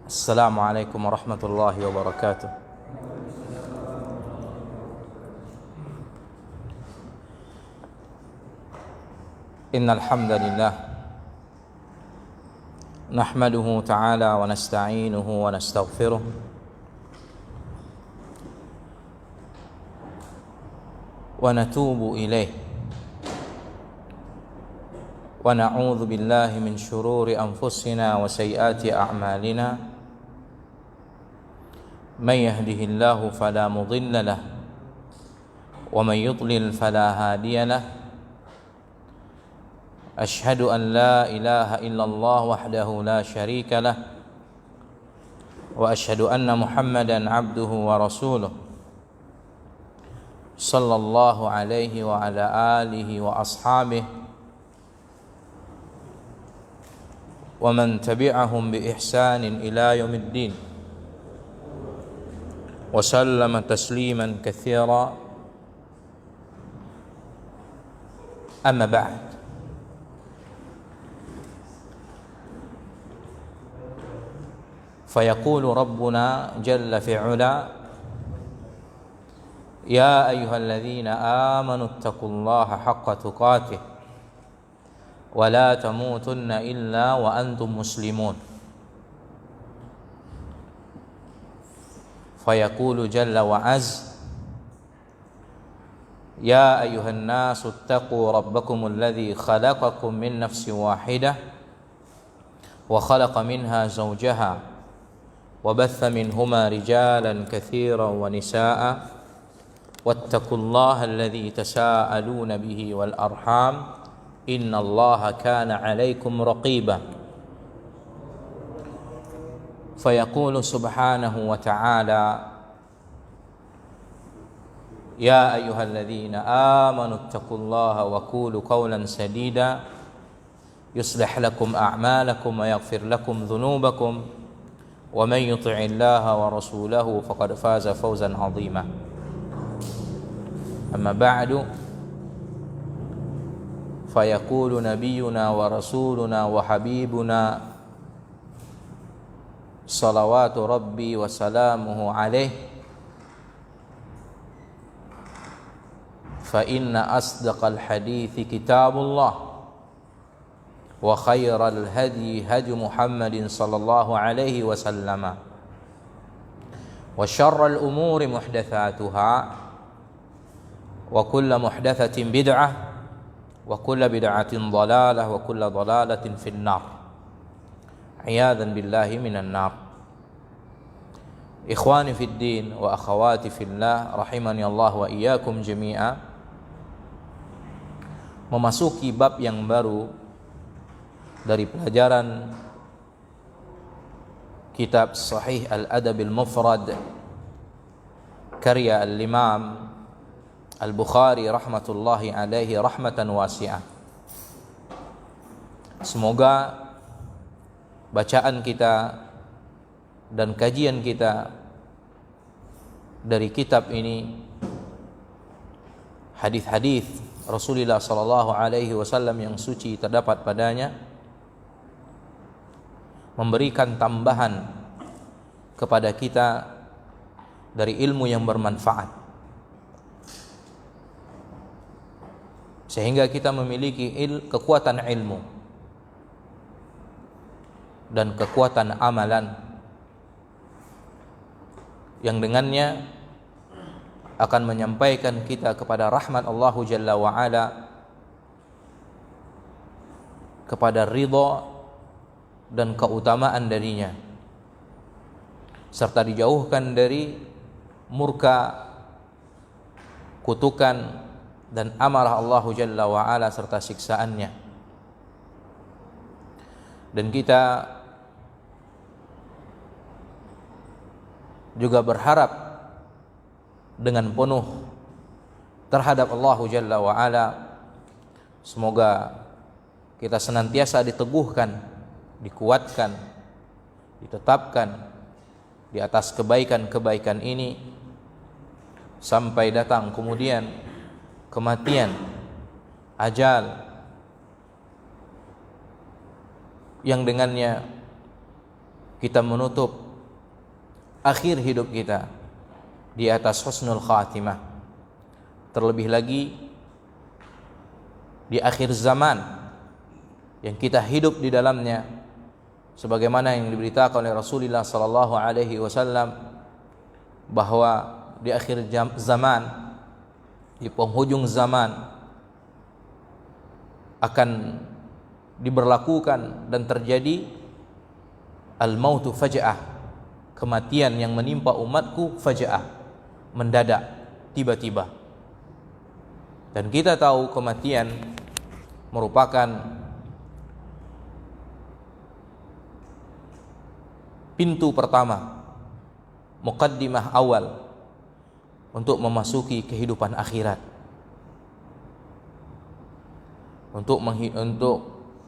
السلام عليكم ورحمة الله وبركاته. إن الحمد لله نحمده تعالى ونستعينه ونستغفره ونتوب إليه ونعوذ بالله من شرور أنفسنا وسيئات أعمالنا. من يهده الله فلا مضل له ومن يضلل فلا هادي له. أشهد أن لا إله إلا الله وحده لا شريك له وأشهد أن محمدا عبده ورسوله صلى الله عليه وعلى آله وأصحابه ومن تبعهم بإحسان إلى يوم الدين وسلم تسليما كثيرا. أما بعد، فيقول ربنا جل في علا: يا أيها الذين آمنوا اتقوا الله حق تقاته ولا تموتن إلا وأنتم مسلمون. فيقول جل وعز: يا أيها الناس اتقوا ربكم الذي خلقكم من نفس واحدة وخلق منها زوجها وبث منهما رجالا كثيرا ونساء واتقوا الله الذي تساءلون به والأرحام إن الله كان عليكم رقيبا. فيقول سبحانه وتعالى: يا أيها الذين آمنوا اتقوا الله وقولوا قولا سديدا يصلح لكم أعمالكم ويغفر لكم ذنوبكم ومن يطع الله ورسوله فقد فاز فوزا عظيما. أما بعد، فيقول نبينا ورسولنا وحبيبنا صلوات ربي وسلامه عليه: فإن أصدق الحديث كتاب الله وخير الهدي هدي محمد صلى الله عليه وسلم وشر الأمور محدثاتها وكل محدثة بدعة وكل بدعة ضلالة وكل ضلالة في النار. عياذا بالله من النار. Ikhwani fid din wa akhawati fillah rahimani Allah wa iyyakum jami'a. Memasuki bab yang baru dari pelajaran kitab Sahih Al-Adab Al-Mufrad karya Al-Imam Al-Bukhari rahmatullahi alaihi rahmatan wasi'ah. Semoga bacaan kita dan kajian kita dari kitab ini, hadis-hadis Rasulullah sallallahu alaihi wasallam yang suci terdapat padanya, memberikan tambahan kepada kita dari ilmu yang bermanfaat, sehingga kita memiliki kekuatan ilmu dan kekuatan amalan yang dengannya akan menyampaikan kita kepada rahmat Allah Jalla wa'ala, kepada ridha dan keutamaan darinya, serta dijauhkan dari murka, kutukan dan amarah Allah Jalla wa'ala serta siksaannya. Dan kita juga berharap dengan penuh terhadap Allah Jalla wa'ala, semoga kita senantiasa diteguhkan, dikuatkan, ditetapkan di atas kebaikan-kebaikan ini sampai datang kemudian kematian, ajal, yang dengannya kita menutup akhir hidup kita di atas husnul khatimah. Terlebih lagi di akhir zaman yang kita hidup di dalamnya, sebagaimana yang diberitakan oleh Rasulullah sallallahu alaihi wasallam bahwa di akhir zaman, di penghujung zaman akan diberlakukan dan terjadi al-mautu faja'ah, kematian yang menimpa umatku faja'ah, mendadak, tiba-tiba. Dan kita tahu kematian merupakan pintu pertama, muqaddimah awal untuk memasuki kehidupan akhirat, untuk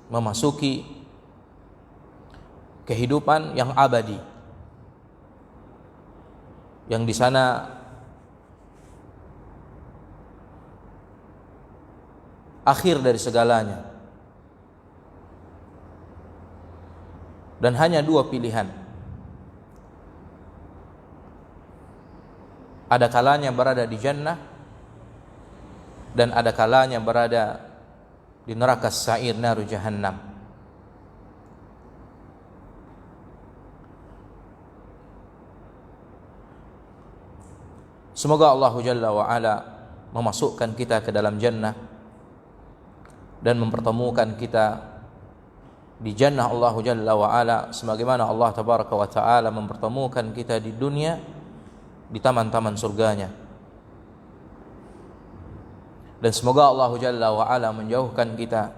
memasuki kehidupan yang abadi, yang di sana akhir dari segalanya. Dan hanya dua pilihan. Ada kalanya berada di jannah dan ada kalanya berada di neraka sa'ir, naru jahannam. Semoga Allah Jalla wa Ala memasukkan kita ke dalam jannah dan mempertemukan kita di jannah Allah Jalla wa Ala, sebagaimana Allah Tabaraka wa Ta'ala mempertemukan kita di dunia di taman-taman surganya. Dan semoga Allah Jalla wa Ala menjauhkan kita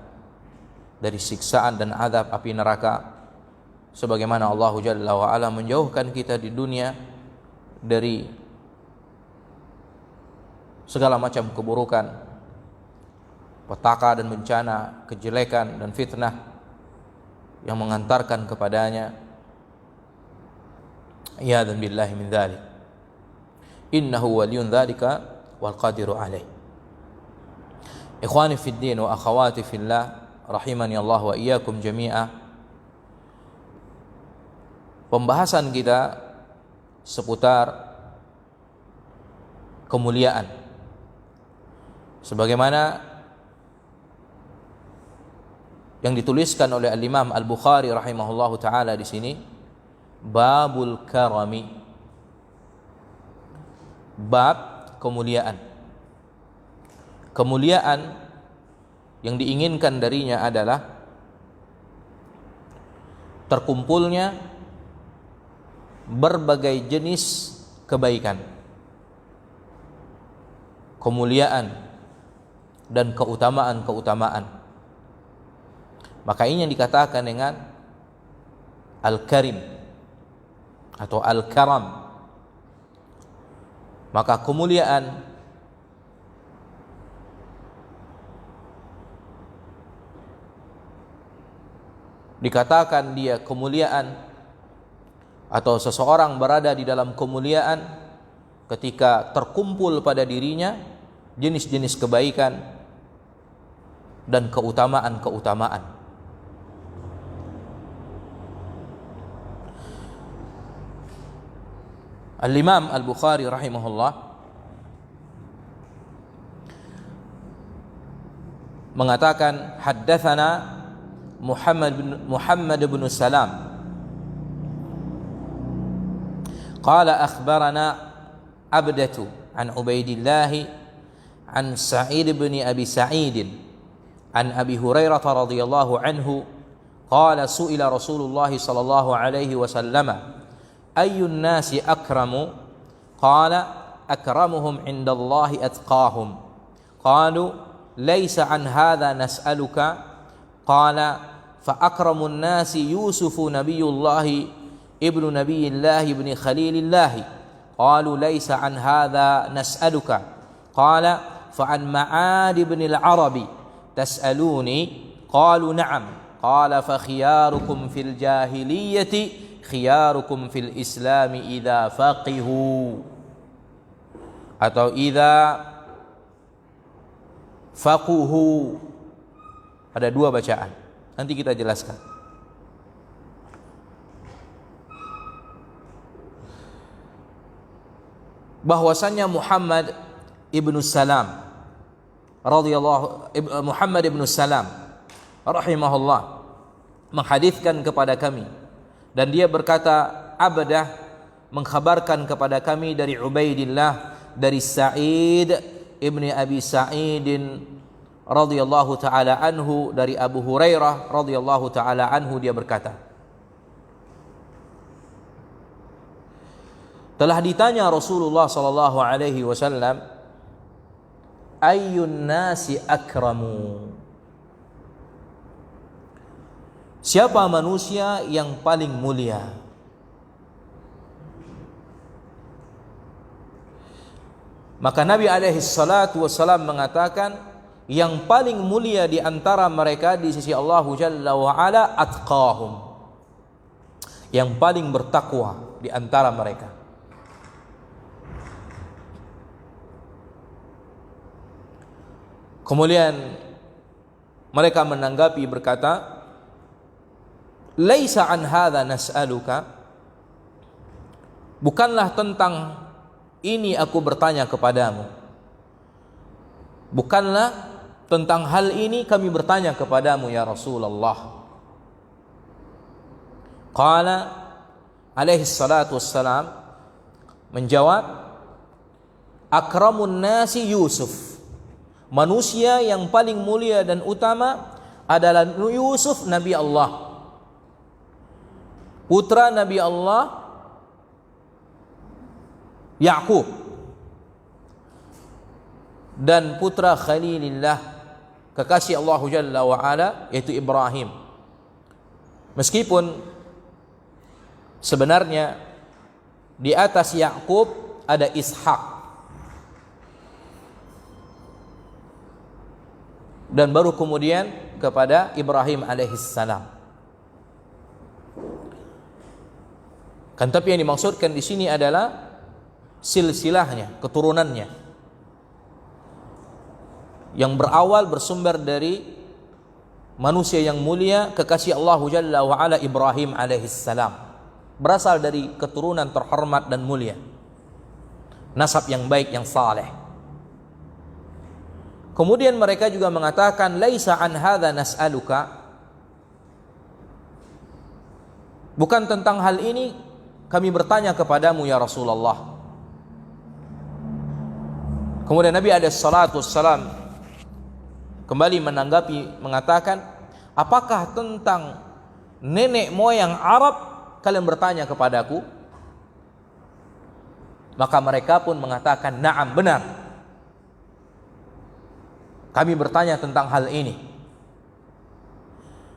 dari siksaan dan azab api neraka, sebagaimana Allah Jalla wa Ala menjauhkan kita di dunia dari segala macam keburukan, petaka dan bencana, kejelekan dan fitnah yang mengantarkan kepadanya. Iyadzan billahi min dzalik. Innahu waliyun dzalika wal qadiru alaih. Ikhwani fid din wa akhawati fillah, rahimani Allah wa iyyakum jami'a. Pembahasan kita seputar kemuliaan, sebagaimana yang dituliskan oleh Al-Imam Al-Bukhari rahimahullahu taala di sini, babul karami, bab kemuliaan. Kemuliaan yang diinginkan darinya adalah terkumpulnya berbagai jenis kebaikan, kemuliaan dan keutamaan-keutamaan. Maka ini yang dikatakan dengan Al-Karim atau Al-Karam. Maka kemuliaan dikatakan dia kemuliaan atau seseorang berada di dalam kemuliaan ketika terkumpul pada dirinya jenis-jenis kebaikan dan keutamaan-keutamaan. Al-Imam Al-Bukhari rahimahullah mengatakan, haddatsana Muhammad bin Salam qala akhbarana Abdatu an Ubaidillah an Sa'id bin Abi Sa'id an Abi Hurairah radhiyallahu anhu qala su'ila Rasulullah sallallahu alaihi wasallam ayyun nasi akramu qala akramuhum indallahi atqahum qalu laysa an hadha nas'aluka qala fa akramun nasi Yusuf nabiyullah ibnu nabiyillah ibni khalilillah qalu laysa an hadha nas'aluka qala fa an Ma'ad ibn al-Arabi tas'aluni qalu na'am qala fa khiyarukum fil jahiliyyati khiyarukum fil islami idza faqihu atau idza faquhu. Ada dua bacaan, nanti kita jelaskan. bahwasannya Muhammad ibnu Salam Muhammad ibnu Salam rahimahullah menghaditskan kepada kami, dan dia berkata, Abdah mengkhabarkan kepada kami dari Ubaidillah dari Sa'id ibni Abi Sa'idin radhiyallahu taala anhu dari Abu Hurairah radhiyallahu taala anhu, dia berkata, telah ditanya Rasulullah sallallahu alaihi wasallam, ayyun nasi akramu, siapa manusia yang paling mulia? Maka Nabi alaihi salatu wassalam mengatakan, yang paling mulia di antara mereka di sisi Allah Jalla wa Ala atqahum, yang paling bertakwa di antara mereka. Kemudian mereka menanggapi berkata, laisa an hadza nas'aluka, bukanlah tentang ini aku bertanya kepadamu, bukanlah tentang hal ini kami bertanya kepadamu ya Rasulullah. Qala alaihi salatu wassalam menjawab, akramun nasi Yusuf, manusia yang paling mulia dan utama adalah Yusuf Nabi Allah, putra Nabi Allah Ya'qub, dan putra Khalilillah, kekasih Allah Jalla wa Ala, yaitu Ibrahim. Meskipun sebenarnya di atas Ya'qub ada Ishak, dan baru kemudian kepada Ibrahim alaihissalam. Kan tapi yang dimaksudkan di sini adalah silsilahnya, keturunannya, yang berawal bersumber dari manusia yang mulia, kekasih Allah Jalla wa Ala Ibrahim alaihissalam, berasal dari keturunan terhormat dan mulia, nasab yang baik, yang saleh. Kemudian mereka juga mengatakan, laisa an hadza nas'aluka, bukan tentang hal ini kami bertanya kepadamu ya Rasulullah. Kemudian Nabi alaihi salatu wassalam kembali menanggapi mengatakan, apakah tentang nenek moyang Arab kalian bertanya kepadaku? Maka mereka pun mengatakan, na'am, benar, kami bertanya tentang hal ini.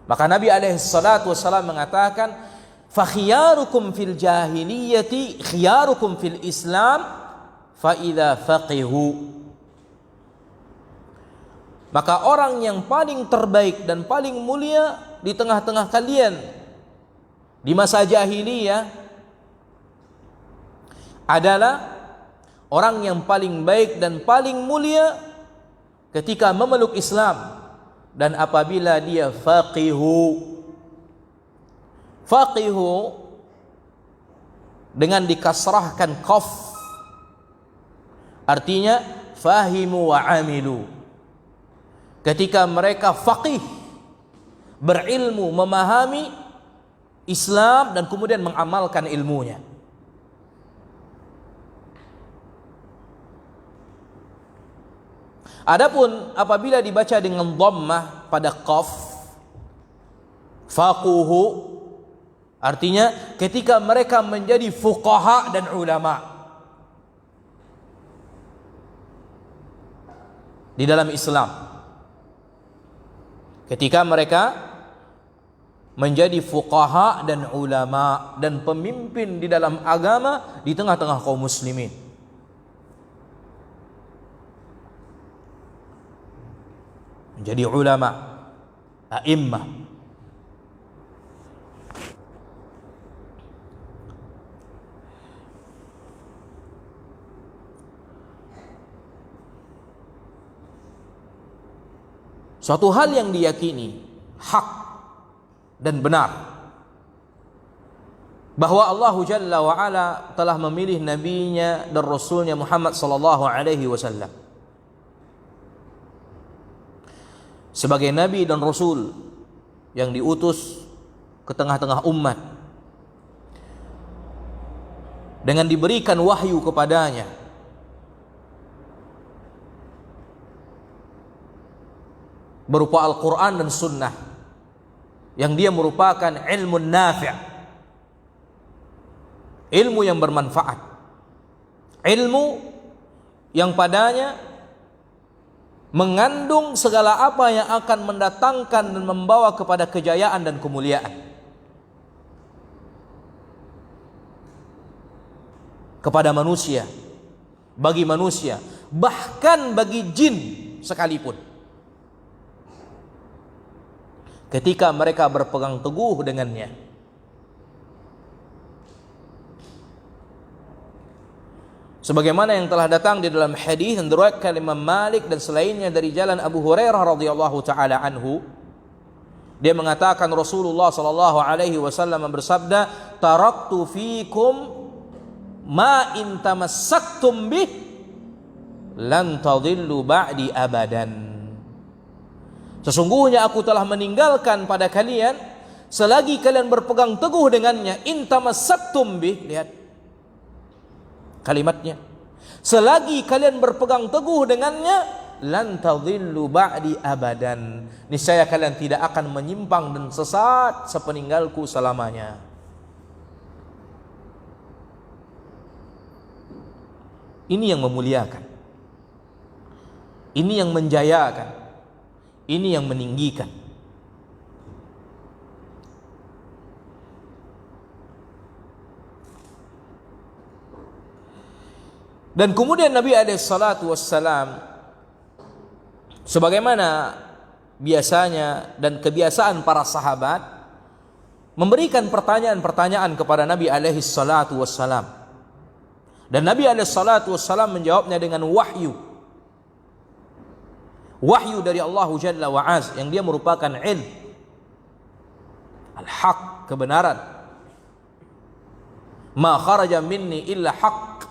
Maka Nabi alaihi salatu wassalam mengatakan, fa khiyarukum fil jahiliyati khiyarukum fil Islam fa idza faqihu. Maka orang yang paling terbaik dan paling mulia di tengah-tengah kalian di masa jahiliyah adalah orang yang paling baik dan paling mulia ketika memeluk Islam, dan apabila dia faqihu. Faqihu dengan dikasrahkan qaf, artinya fahimu wa amilu. Ketika mereka faqih, berilmu, memahami Islam dan kemudian mengamalkan ilmunya. Adapun apabila dibaca dengan dhammah pada qaf, faquhu, artinya ketika mereka menjadi fuqaha dan ulama di dalam Islam, ketika mereka menjadi fuqaha dan ulama dan pemimpin di dalam agama di tengah-tengah kaum muslimin. Menjadi ulama, a'immah. Suatu hal yang diyakini hak dan benar bahwa Allah Jalla wa Ala telah memilih nabinya dan rasulnya Muhammad sallallahu alaihi wasallam sebagai nabi dan rasul yang diutus ke tengah-tengah umat dengan diberikan wahyu kepadanya berupa Al-Quran dan Sunnah yang dia merupakan ilmu nafi', ilmu yang bermanfaat, ilmu yang padanya mengandung segala apa yang akan mendatangkan dan membawa kepada kejayaan dan kemuliaan kepada manusia, bagi manusia, bahkan bagi jin sekalipun. Ketika mereka berpegang teguh dengannya. Sebagaimana yang telah datang di dalam hadis yang diriwayatkan Imam Malik dan selainnya dari jalan Abu Hurairah radhiyallahu taala anhu, dia mengatakan Rasulullah sallallahu alaihi wasallam bersabda, "Taraktu fikum ma in tamassaktum bih lan tadhillu ba'di abadan." Sesungguhnya aku telah meninggalkan pada kalian selagi kalian berpegang teguh dengannya. In tamassaktum bih, lihat kalimatnya, selagi kalian berpegang teguh dengannya, lan tadhillu ba'di abadan, niscaya kalian tidak akan menyimpang dan sesat sepeninggalku selamanya. Ini yang memuliakan, ini yang menjayakan, ini yang meninggikan. Dan kemudian Nabi SAW, sebagaimana biasanya dan kebiasaan para sahabat, memberikan pertanyaan-pertanyaan kepada Nabi SAW. Dan Nabi SAW menjawabnya dengan wahyu. Wahyu dari Allah Jalla wa Az yang dia merupakan ilm al-haq, kebenaran. Ma kharaja minni illa haq,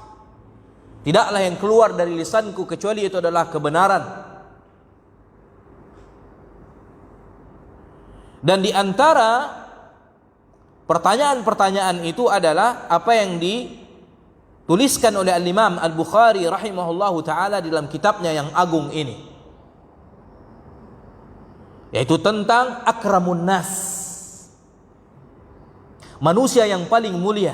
tidaklah yang keluar dari lisanku kecuali itu adalah kebenaran. Dan di antara pertanyaan-pertanyaan itu adalah apa yang dituliskan oleh Al-Imam Al-Bukhari rahimahullahu ta'ala dalam kitabnya yang agung ini, yaitu tentang akramun nas, manusia yang paling mulia.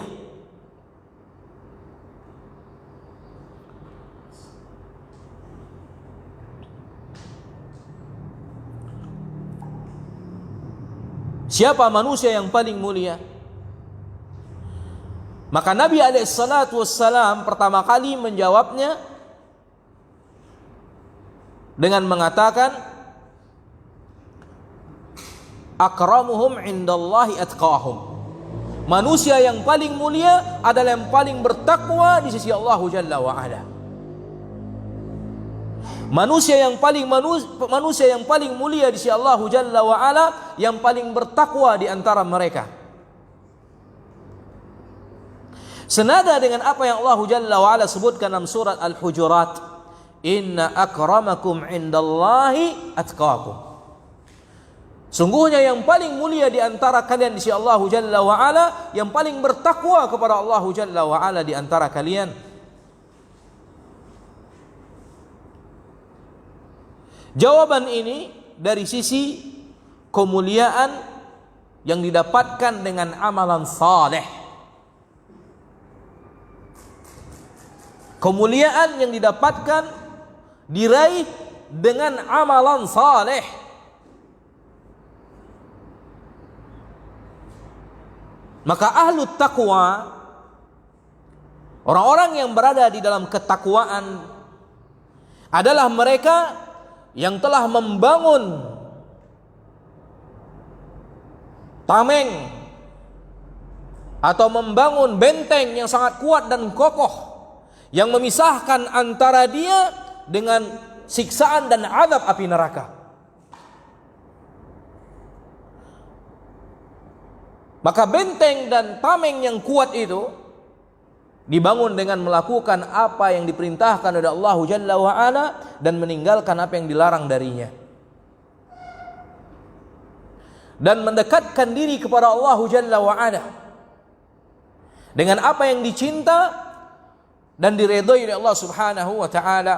Siapa manusia yang paling mulia? Maka Nabi SAW pertama kali menjawabnya dengan mengatakan, akramuhum indallahi atqahum, manusia yang paling mulia adalah yang paling bertakwa di sisi Allah Jalla wa Ala. Manusia yang paling mulia di sisi Allah Jalla wa Ala, yang paling bertakwa di antara mereka. Senada dengan apa yang Allah Jalla wa Ala sebutkan dalam surat Al-Hujurat, inna akramakum indallahi atqakum, sungguhnya yang paling mulia di antara kalian di sisi Allah Jalla wa Ala, yang paling bertakwa kepada Allah Jalla wa Ala di antara kalian. Jawaban ini dari sisi kemuliaan yang didapatkan dengan amalan saleh. Kemuliaan yang didapatkan diraih dengan amalan saleh. Maka ahlu taqwa, orang-orang yang berada di dalam ketakwaan, adalah mereka yang telah membangun tameng atau membangun benteng yang sangat kuat dan kokoh yang memisahkan antara dia dengan siksaan dan azab api neraka. Maka benteng dan tameng yang kuat itu dibangun dengan melakukan apa yang diperintahkan oleh Allah Jalla wa Ala dan meninggalkan apa yang dilarang darinya. Dan mendekatkan diri kepada Allah Jalla wa Ala dengan apa yang dicinta dan diridhai oleh Allah Subhanahu wa taala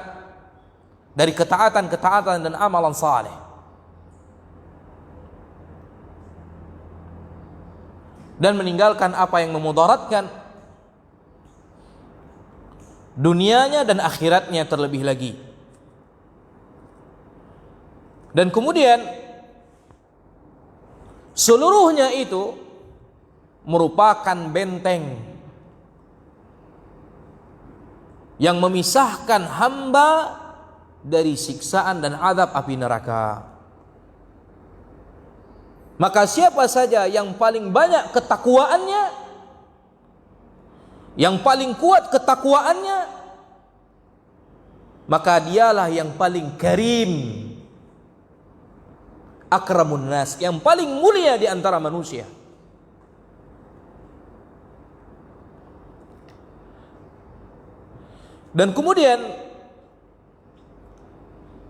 dari ketaatan-ketaatan dan amalan saleh. Dan meninggalkan apa yang memudaratkan dunianya dan akhiratnya terlebih lagi. Dan kemudian seluruhnya itu merupakan benteng yang memisahkan hamba dari siksaan dan azab api neraka. Maka siapa saja yang paling banyak ketakwaannya, yang paling kuat ketakwaannya, maka dialah yang paling karim, akramun nas, yang paling mulia di antara manusia. Dan kemudian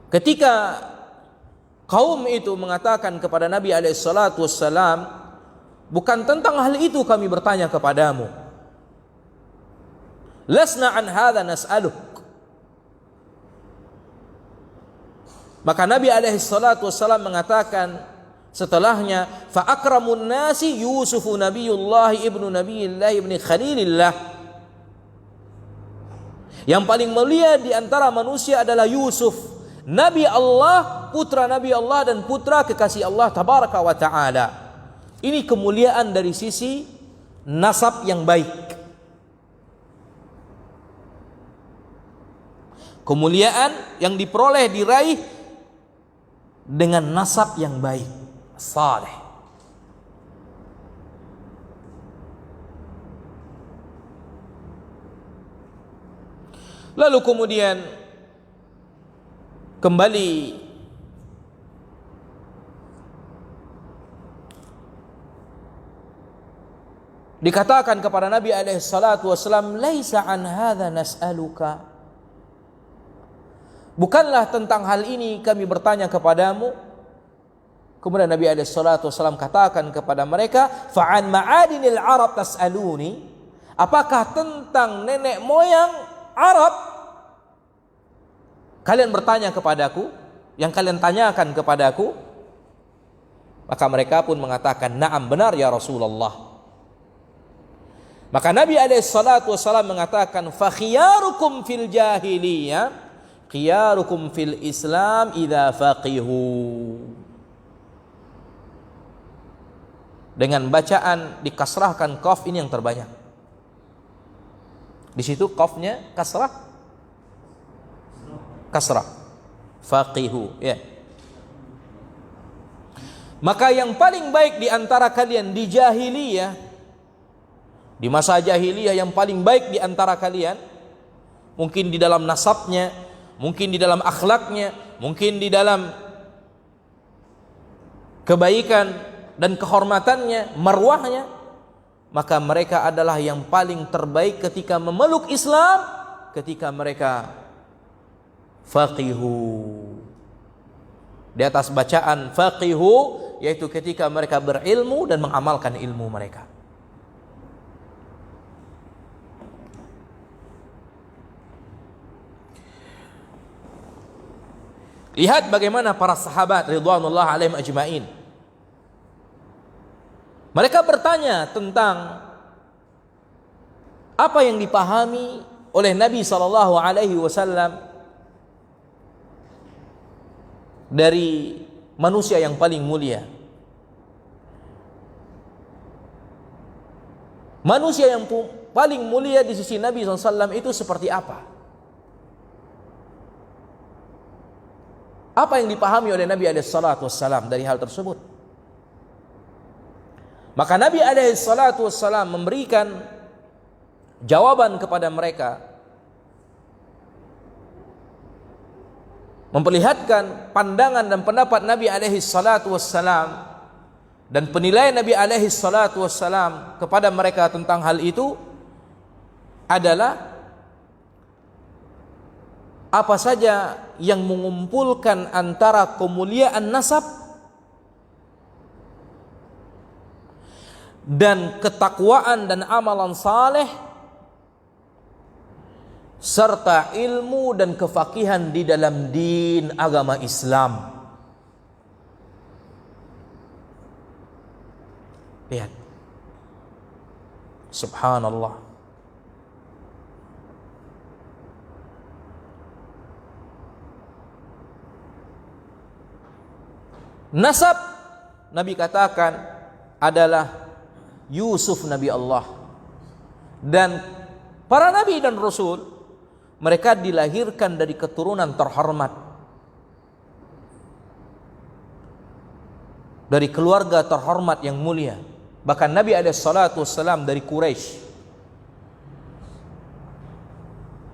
ketika kaum itu mengatakan kepada Nabi SAW, bukan tentang hal itu kami bertanya kepadamu. Lasna an hadha nas'aluk. Maka Nabi SAW mengatakan setelahnya, fa akramun nasi Yusufu nabiyullah ibnu nabiyillah ibni khalilillah. Yang paling mulia di antara manusia adalah Yusuf, Nabi Allah, putra Nabi Allah dan putra kekasih Allah tabaraka wa ta'ala. Ini kemuliaan dari sisi nasab yang baik. Kemuliaan yang diperoleh, diraih dengan nasab yang baik, saleh. Lalu kemudian kembali dikatakan kepada Nabi SAW, laisa an hadza nas'aluka. Bukanlah tentang hal ini kami bertanya kepadamu. Kemudian Nabi SAW katakan kepada mereka, fa'an ma'adinil Arab tas'aluni. Apakah tentang nenek moyang Arab kalian bertanya kepadaku, yang kalian tanyakan kepadaku? Maka mereka pun mengatakan, na'am, benar ya Rasulullah. Maka Nabi SAW mengatakan, fa khiyarukum fil jahiliyah khiyarukum fil Islam idza faqihu. Dengan bacaan dikasrahkan qaf ini yang terbanyak. Di situ qafnya kasrah, faqihu, ya. Maka yang paling baik di antara kalian di jahiliyah, di masa jahiliyah, yang paling baik di antara kalian, mungkin di dalam nasabnya, mungkin di dalam akhlaknya, mungkin di dalam kebaikan dan kehormatannya, marwahnya, maka mereka adalah yang paling terbaik ketika memeluk Islam, ketika mereka faqihu. Di atas bacaan faqihu, yaitu ketika mereka berilmu dan mengamalkan ilmu mereka. Lihat bagaimana para sahabat ridwanullah alaihim ajmain. Mereka bertanya tentang apa yang dipahami oleh Nabi SAW dari manusia yang paling mulia. Manusia yang paling mulia di sisi Nabi SAW itu seperti apa? Apa yang dipahami oleh Nabi SAW dari hal tersebut? Maka Nabi SAW memberikan jawaban kepada mereka, memperlihatkan pandangan dan pendapat Nabi SAW Dan penilaian Nabi alaihi salatu wassalam kepada mereka tentang hal itu adalah apa saja yang mengumpulkan antara kemuliaan nasab dan ketakwaan dan amalan saleh serta ilmu dan kefakihan di dalam din agama Islam. Lihat, subhanallah. Nasab Nabi katakan adalah Yusuf Nabi Allah, dan para nabi dan rasul mereka dilahirkan dari keturunan terhormat, dari keluarga terhormat yang mulia. Bahkan Nabi SAW dari Quraisy.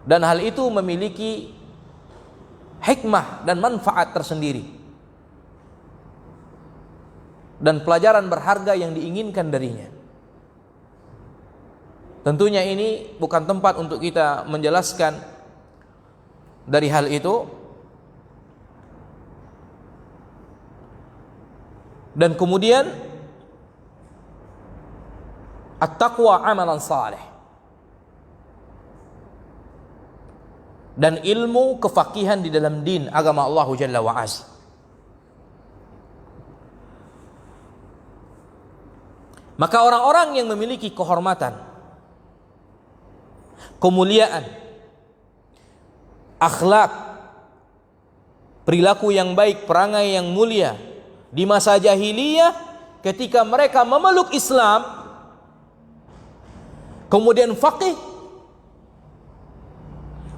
Dan hal itu memiliki hikmah dan manfaat tersendiri, dan pelajaran berharga yang diinginkan darinya. Tentunya ini bukan tempat untuk kita menjelaskan dari hal itu. Dan kemudian at-taqwa amalan saleh, dan ilmu kefakihan di dalam din agama Allah Jalla wa Azza. Maka orang-orang yang memiliki kehormatan, kemuliaan, akhlak, perilaku yang baik, perangai yang mulia di masa jahiliyah, ketika mereka memeluk Islam kemudian faqih,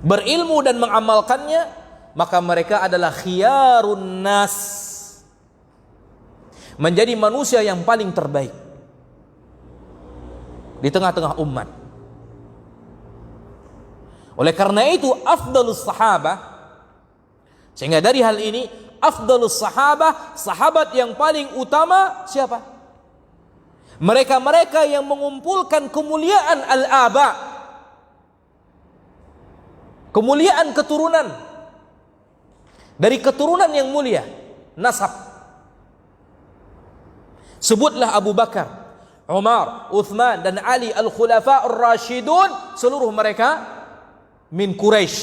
berilmu dan mengamalkannya, maka mereka adalah khiyarun nas, menjadi manusia yang paling terbaik di tengah-tengah umat. Oleh karena itu afdalus sahabah, sehingga dari hal ini afdalus sahabah, sahabat yang paling utama siapa? Mereka-mereka yang mengumpulkan kemuliaan al-aba, kemuliaan keturunan, dari keturunan yang mulia, nasab. Sebutlah Abu Bakar, Umar, Uthman dan Ali al-Khulafa ar-Rashidun, seluruh mereka min Quraisy.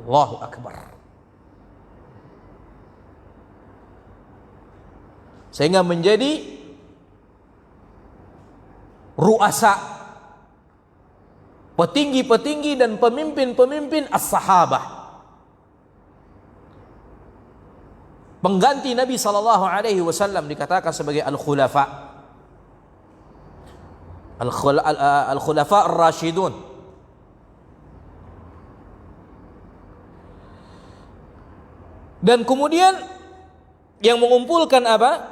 Allahu Akbar. Sehingga menjadi ruasa, petinggi-petinggi dan pemimpin-pemimpin as-sahabah, pengganti Nabi sallallahu alaihi wasallam, dikatakan sebagai al-khulafa, al-khulafa ar-rashidun. Dan kemudian yang mengumpulkan apa?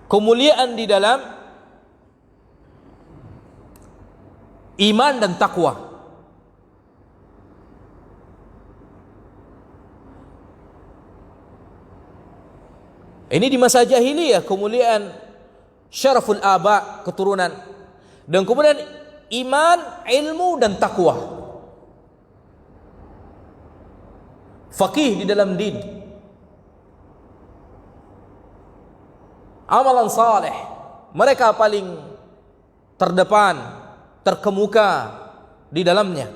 Kemuliaan di dalam iman dan takwa. Ini di masa jahiliyah, kemuliaan syaraful aba, keturunan, dan kemudian iman, ilmu dan takwa, faqih di dalam din, amalan saleh, mereka paling terdepan, terkemuka di dalamnya,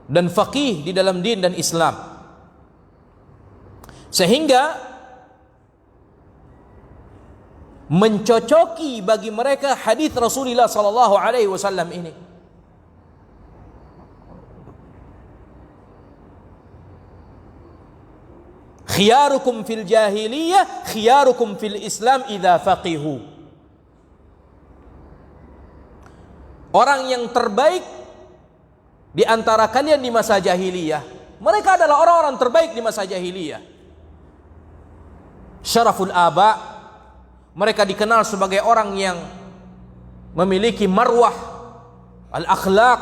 dan faqih di dalam din dan Islam. Sehingga mencocoki bagi mereka hadis Rasulullah sallallahu alaihi wasallam ini. Khiyarukum fil jahiliyah, khiyarukum fil Islam idza faqihu. Orang yang terbaik di antara kalian di masa jahiliyah, mereka adalah orang-orang terbaik di masa jahiliyah. Syaraful aba, mereka dikenal sebagai orang yang memiliki marwah, al-akhlaq,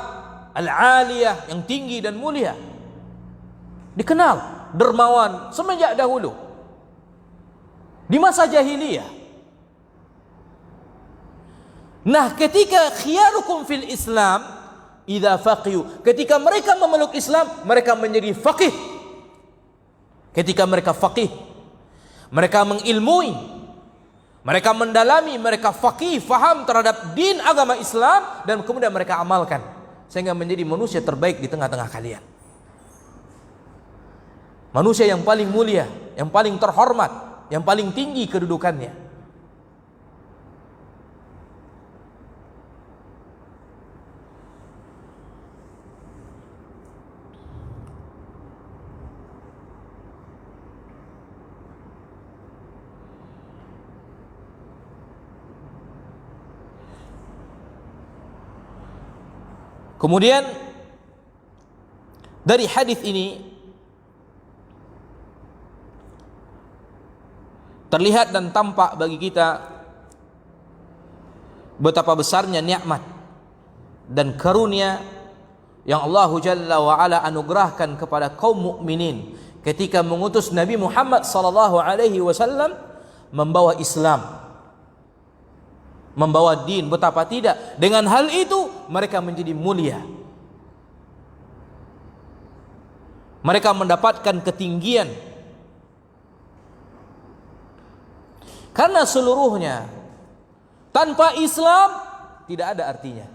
al-aliyah, yang tinggi dan mulia. Dikenal dermawan semenjak dahulu, di masa jahiliyah. Nah, ketika khiyarukum fil Islam idza faqihu, ketika mereka memeluk Islam, mereka menjadi faqih. Ketika mereka faqih, mereka mengilmui, mereka mendalami, mereka faqih, faham terhadap din agama Islam, dan kemudian mereka amalkan, sehingga menjadi manusia terbaik di tengah-tengah kalian. Manusia yang paling mulia, yang paling terhormat, yang paling tinggi kedudukannya. Kemudian dari hadis ini terlihat dan tampak bagi kita betapa besarnya nikmat dan karunia yang Allah Jalla wa Ala anugerahkan kepada kaum mukminin ketika mengutus Nabi Muhammad sallallahu alaihi wasallam membawa Islam, membawa din. Betapa tidak, dengan hal itu mereka menjadi mulia, mereka mendapatkan ketinggian, karena seluruhnya tanpa Islam tidak ada artinya.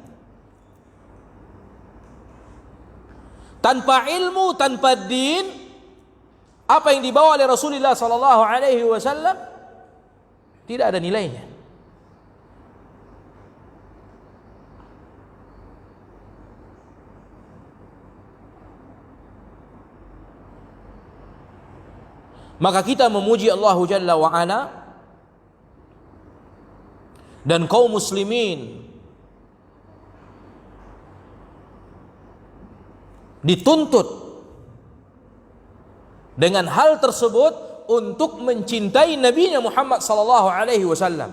Tanpa ilmu, tanpa din, apa yang dibawa oleh Rasulullah sallallahu alaihi wasallam tidak ada nilainya. Maka kita memuji Allah Jalla wa Ala dan kaum muslimin dituntut dengan hal tersebut untuk mencintai Nabi-Nya Muhammad sallallahu alaihi wasallam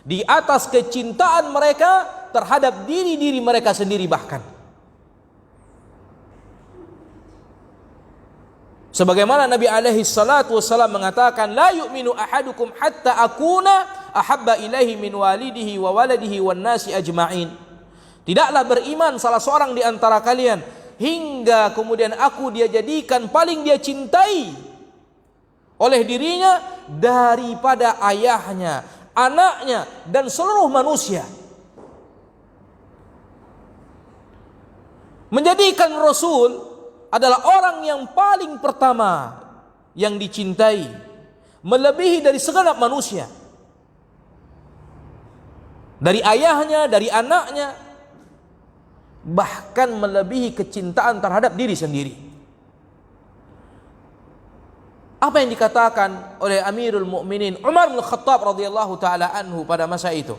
di atas kecintaan mereka terhadap diri-diri mereka sendiri bahkan. Sebagaimana Nabi alaihi salatu wassalam mengatakan, la yu'minu ahadukum hatta akuna ahabba ilaihi min walidihi wa waladihi wan nasi ajma'in. Tidaklah beriman salah seorang di antara kalian hingga kemudian aku dia jadikan paling dia cintai oleh dirinya daripada ayahnya, anaknya, dan seluruh manusia. Menjadikan Rasul adalah orang yang paling pertama yang dicintai, melebihi dari segenap manusia, dari ayahnya, dari anaknya, bahkan melebihi kecintaan terhadap diri sendiri. Apa yang dikatakan oleh Amirul Mukminin Umar bin Khattab radhiyallahu taala anhu pada masa itu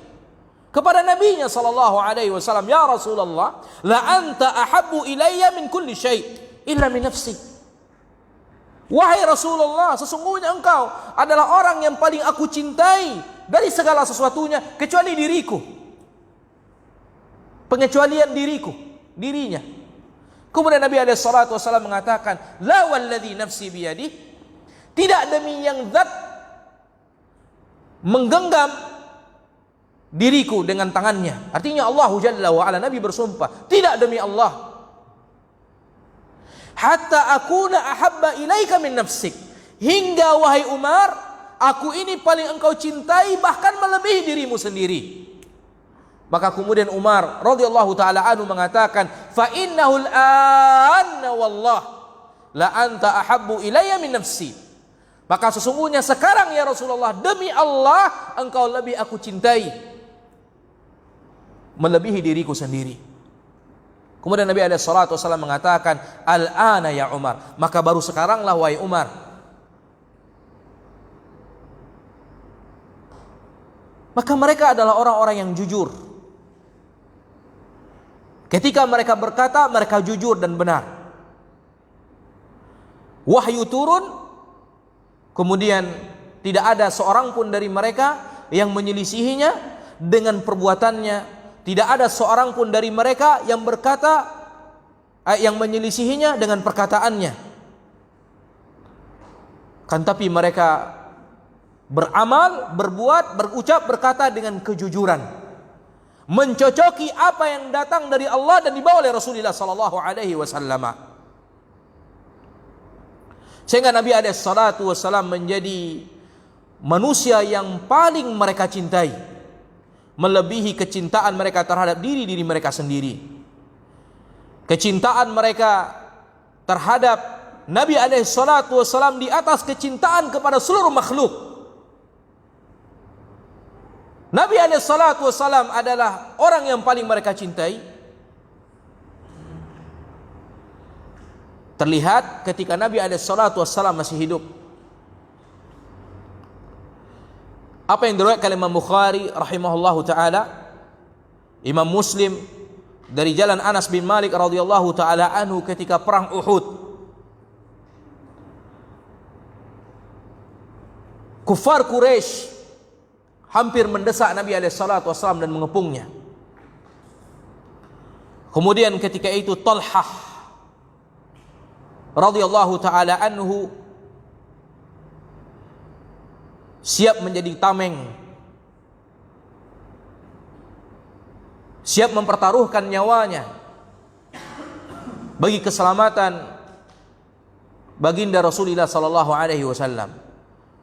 kepada Nabi-Nya sallallahu alaihi wasallam, ya Rasulullah, la anta ahabbu ilayya min kulli syai' illa min nafsi. Wahai Rasulullah, sesungguhnya engkau adalah orang yang paling aku cintai dari segala sesuatunya kecuali diriku. Pengecualian diriku, dirinya. Kemudian Nabi alaihi salatu wasallam mengatakan, la walladzi nafsi biyadi, tidak demi yang zat menggenggam diriku dengan tangannya. Artinya Allah Jalla wa Ala, Nabi bersumpah, tidak demi Allah, hatta akuna ahabba ilaika min nafsik, hingga wahai Umar, aku ini paling engkau cintai bahkan melebihi dirimu sendiri. Maka kemudian Umar radhiyallahu taala anhu mengatakan, fa innahu al-an wallah la anta ahabbu ilayya min nafsi. Maka sesungguhnya sekarang ya Rasulullah, demi Allah engkau lebih aku cintai melebihi diriku sendiri. Kemudian Nabi alaihi salatu wasallam mengatakan, al-ana ya Umar, maka baru sekaranglah wahai Umar. Maka mereka adalah orang-orang yang jujur. Ketika mereka berkata, mereka jujur dan benar. Wahyu turun, kemudian tidak ada seorang pun dari mereka yang menyelisihinya dengan perbuatannya. Tidak ada seorang pun dari mereka yang berkata yang menyelisihinya dengan perkataannya. Kan tapi mereka beramal, berbuat, berucap, berkata dengan kejujuran, mencocoki apa yang datang dari Allah dan dibawa oleh Rasulullah sallallahu alaihi wasallam. Sehingga Nabi alaihi salatu wasallam menjadi manusia yang paling mereka cintai, melebihi kecintaan mereka terhadap diri mereka sendiri. Kecintaan mereka terhadap Nabi alaihi salatu wasallam di atas kecintaan kepada seluruh makhluk. Nabi alaihi salatu wasallam adalah orang yang paling mereka cintai. Terlihat ketika Nabi alaihi salatu wasallam masih hidup. Apa yang diriwayatkan Imam Bukhari rahimahullahu taala, Imam Muslim dari jalan Anas bin Malik radhiyallahu taala anhu ketika perang Uhud. Kufar Quraisy hampir mendesak Nabi alaihi salatu wasallam dan mengepungnya. Kemudian ketika itu Talhah radhiyallahu taala anhu siap menjadi tameng, siap mempertaruhkan nyawanya bagi keselamatan baginda Rasulullah sallallahu alaihi wasallam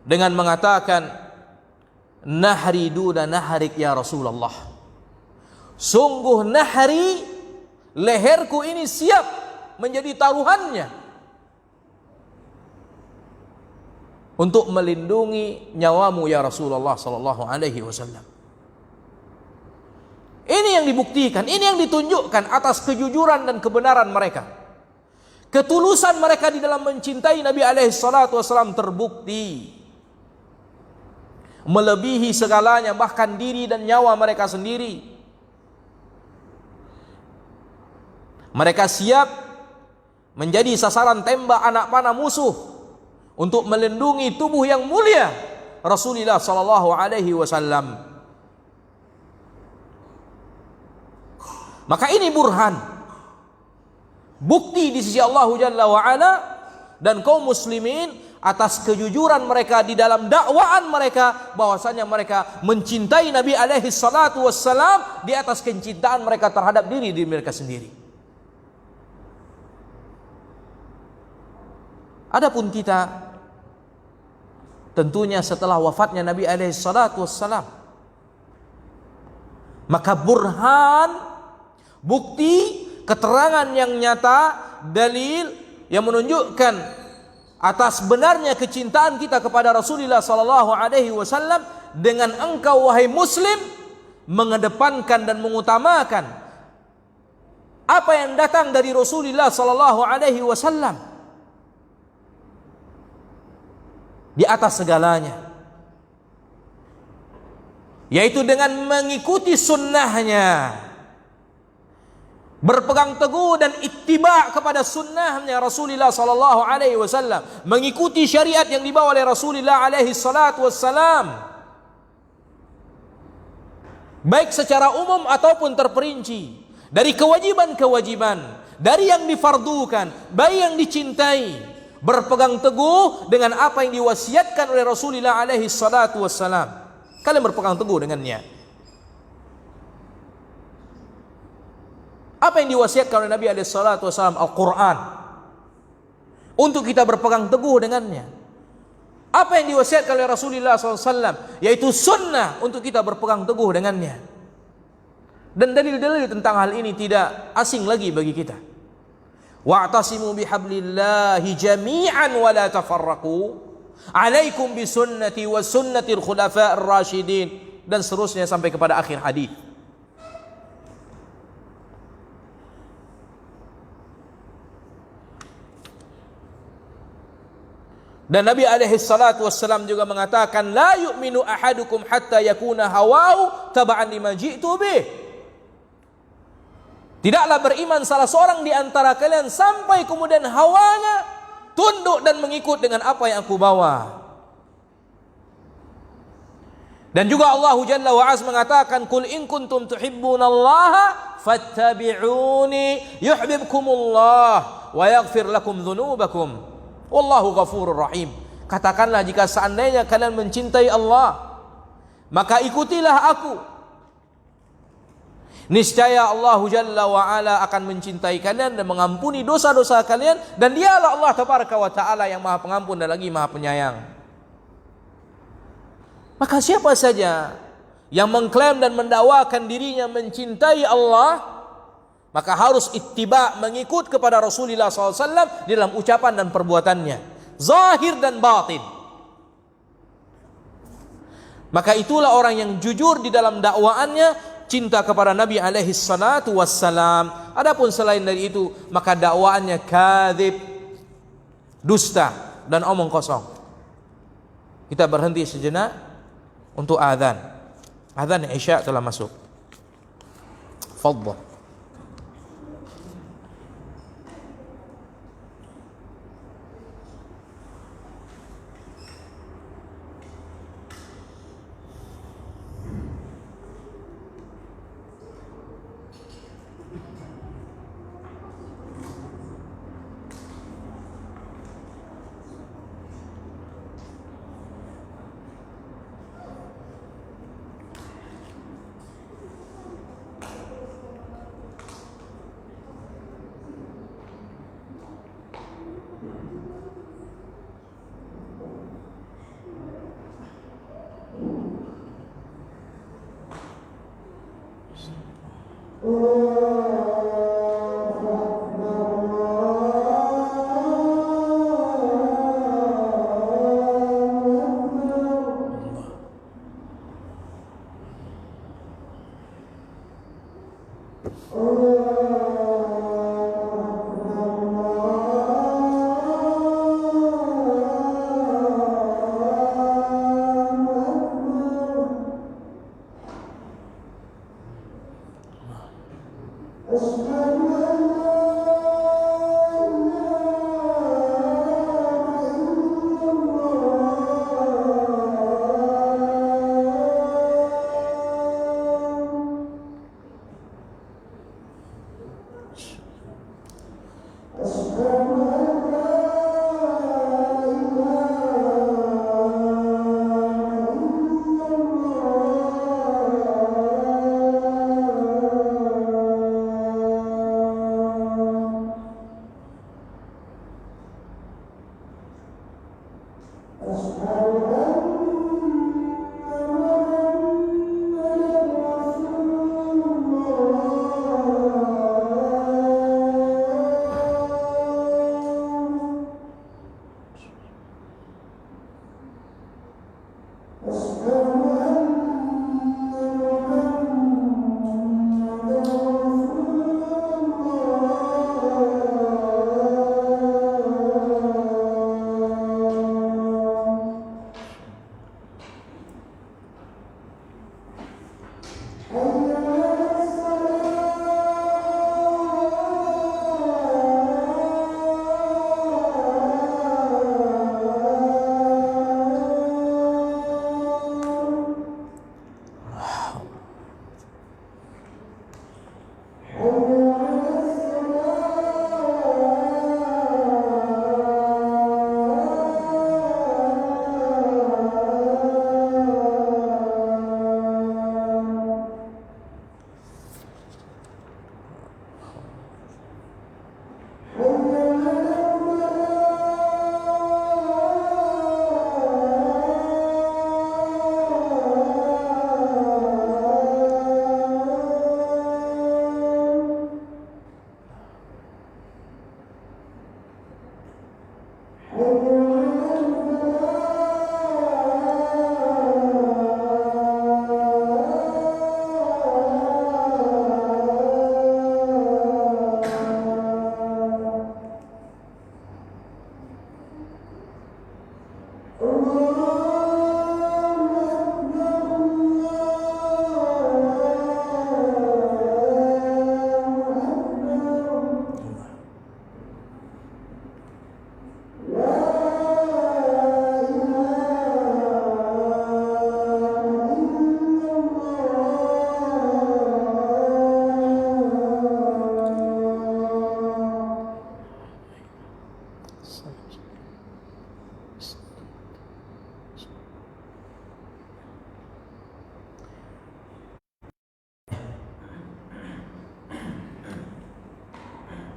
dengan mengatakan, nahri duna nahrik ya Rasulullah. Sungguh nahri, leherku ini siap menjadi taruhannya untuk melindungi nyawamu ya Rasulullah sallallahu alaihi wasallam. Ini yang dibuktikan, ini yang ditunjukkan atas kejujuran dan kebenaran mereka. Ketulusan mereka di dalam mencintai Nabi alaihi salatu wasallam terbukti melebihi segalanya, bahkan diri dan nyawa mereka sendiri. Mereka siap menjadi sasaran tembak anak panah musuh untuk melindungi tubuh yang mulia Rasulullah sallallahu alaihi wasallam. Maka ini burhan, bukti di sisi Allah Jalla wa Ala dan kaum muslimin atas kejujuran mereka di dalam dakwaan mereka, bahwasanya mereka mencintai Nabi alaihi salatu wassalam di atas kecintaan mereka terhadap diri mereka sendiri. Adapun kita, tentunya setelah wafatnya Nabi alaihi salatu wassalam, maka burhan, bukti, keterangan yang nyata, dalil yang menunjukkan atas benarnya kecintaan kita kepada Rasulullah sallallahu alaihi wasallam dengan engkau wahai muslim mengedepankan dan mengutamakan apa yang datang dari Rasulullah sallallahu alaihi wasallam di atas segalanya, yaitu dengan mengikuti sunnahnya, berpegang teguh dan ittiba kepada sunnahnya Rasulullah sallallahu alaihi wasallam, mengikuti syariat yang dibawa oleh Rasulullah alaihi salatu wassalam, baik secara umum ataupun terperinci, dari kewajiban-kewajiban, dari yang difardukan, baik yang dicintai, berpegang teguh dengan apa yang diwasiatkan oleh Rasulullah alaihi salatu wassalam. Kalian berpegang teguh dengannya. Apa yang diwasiatkan oleh Nabi alaihi salatu wasallam? Al-Quran, untuk kita berpegang teguh dengannya. Apa yang diwasiatkan oleh Rasulullah SAW, yaitu sunnah, untuk kita berpegang teguh dengannya. Dan dalil-dalil tentang hal ini tidak asing lagi bagi kita. Wa'tasimu bihablillahi jami'an wa la tafarraqu, alaikum bisunnati wa sunnatil khulafa'ir rasyidin, dan seterusnya sampai kepada akhir hadis. Dan Nabi alaihi salatu wassalam juga mengatakan, la yu'minu ahadukum hatta yakuna hawahu taba'an lima ji'tu bih. Tidaklah beriman salah seorang di antara kalian sampai kemudian hawanya tunduk dan mengikut dengan apa yang aku bawa. Dan juga Allah Jalla wa Az mengatakan, "Qul in kuntum tuhibbunallaha fattabi'uni yuhibbukumullah wa yaghfir lakum dzunubakum wallahu ghafurur rahim." Katakanlah, jika seandainya kalian mencintai Allah, maka ikutilah aku. Niscaya Allah Jalla wa Ala akan mencintai kalian dan mengampuni dosa-dosa kalian, dan dialah Allah Tabaraka wa Ta'ala yang Maha Pengampun dan lagi Maha Penyayang. Maka siapa saja yang mengklaim dan mendakwakan dirinya mencintai Allah, maka harus ittiba, mengikut kepada Rasulullah SAW di dalam ucapan dan perbuatannya, zahir dan batin. Maka itulah orang yang jujur di dalam dakwaannya, cinta kepada Nabi alaihi salatu wassalam. Adapun selain dari itu, maka dakwaannya kadzib, dusta dan omong kosong. Kita berhenti sejenak untuk azan. Azan Isya telah masuk. Fadhal.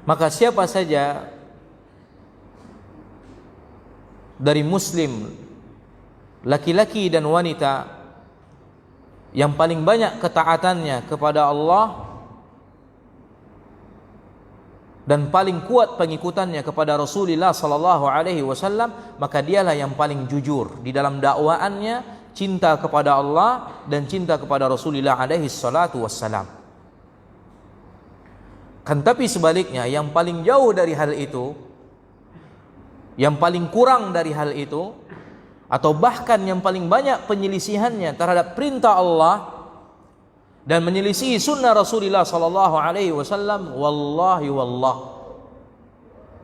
Maka siapa saja dari muslim laki-laki dan wanita yang paling banyak ketaatannya kepada Allah dan paling kuat pengikutannya kepada Rasulullah sallallahu alaihi wasallam, maka dialah yang paling jujur di dalam dakwaannya, cinta kepada Allah dan cinta kepada Rasulullah alaihi salatu wassalam. Kan tapi sebaliknya, yang paling jauh dari hal itu, yang paling kurang dari hal itu, atau bahkan yang paling banyak penyelisihannya terhadap perintah Allah dan menyelisihi sunnah Rasulullah sallallahu alaihi wasallam, wallahi wallah,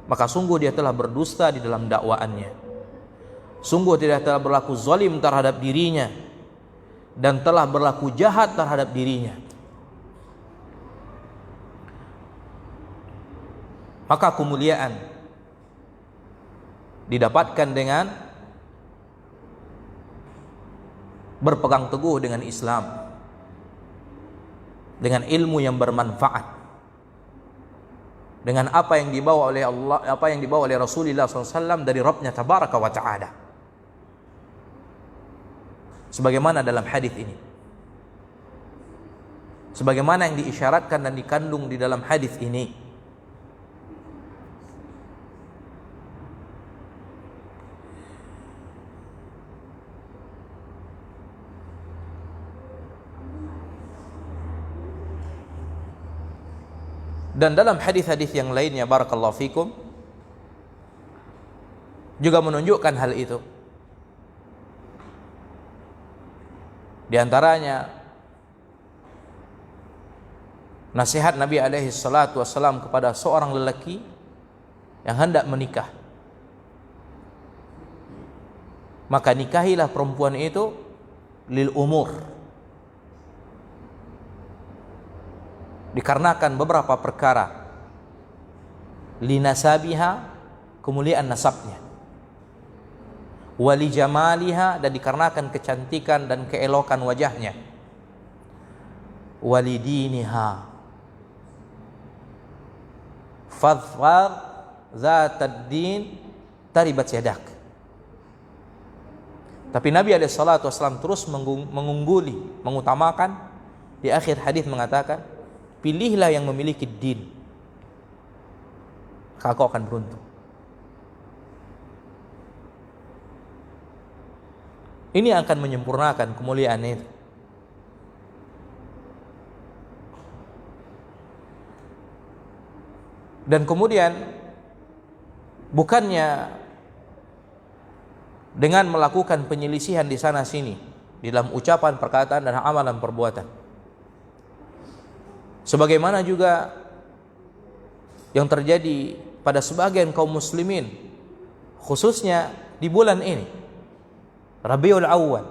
maka sungguh dia telah berdusta di dalam dakwaannya. Sungguh dia telah berlaku zalim terhadap dirinya dan telah berlaku jahat terhadap dirinya. Maka kemuliaan didapatkan dengan berpegang teguh dengan Islam, dengan ilmu yang bermanfaat, dengan apa yang dibawa oleh Allah, apa yang dibawa oleh Rasulullah SAW dari Rabbnya Tabaraka wa Ta'ala. Sebagaimana dalam hadis ini, sebagaimana yang diisyaratkan dan dikandung di dalam hadis ini. Dan dalam hadis-hadis yang lainnya, barakallahu fikum, juga menunjukkan hal itu. Di antaranya nasihat Nabi alaihi salatu wassalam kepada seorang lelaki yang hendak menikah. Maka nikahilah perempuan itu lil umur, dikarenakan beberapa perkara, linasabiha, kemuliaan nasabnya, wali jamaliha, dan dikarenakan kecantikan dan keelokan wajahnya, wali diniha, fadfar zatad din taribat yadak. Tapi Nabi SAW terus mengungguli, mengutamakan. Di akhir hadis mengatakan, pilihlah yang memiliki din, maka kau akan beruntung. Ini akan menyempurnakan kemuliaan itu. Dan kemudian bukannya dengan melakukan penyelisihan di sana sini di dalam ucapan, perkataan dan amalan perbuatan, sebagaimana juga yang terjadi pada sebagian kaum muslimin, khususnya di bulan ini, Rabiul Awwal,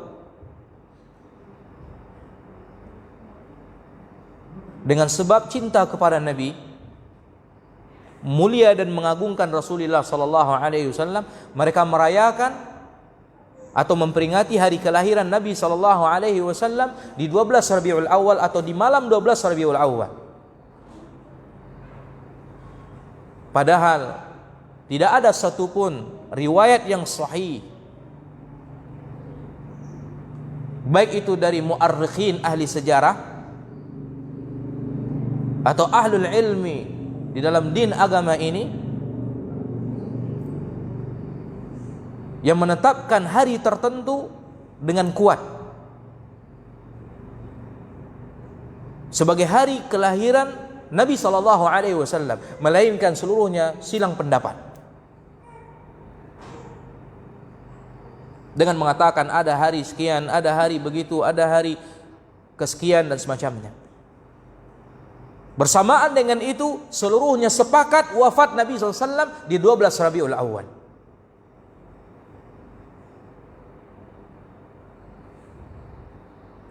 dengan sebab cinta kepada Nabi, mulia dan mengagungkan Rasulullah sallallahu alaihi wasallam, mereka merayakan atau memperingati hari kelahiran Nabi sallallahu alaihi wasallam di 12 Rabiul Awal atau di malam 12 Rabiul Awal. Padahal tidak ada satupun riwayat yang sahih, baik itu dari mu'arrikhin, ahli sejarah, atau ahlul ilmi di dalam din agama ini, yang menetapkan hari tertentu dengan kuat sebagai hari kelahiran Nabi sallallahu alaihi wasallam, melainkan seluruhnya silang pendapat dengan mengatakan ada hari sekian, ada hari begitu, ada hari kesekian dan semacamnya. Bersamaan dengan itu seluruhnya sepakat wafat Nabi sallallahu alaihi wasallam di 12 Rabiul Awal.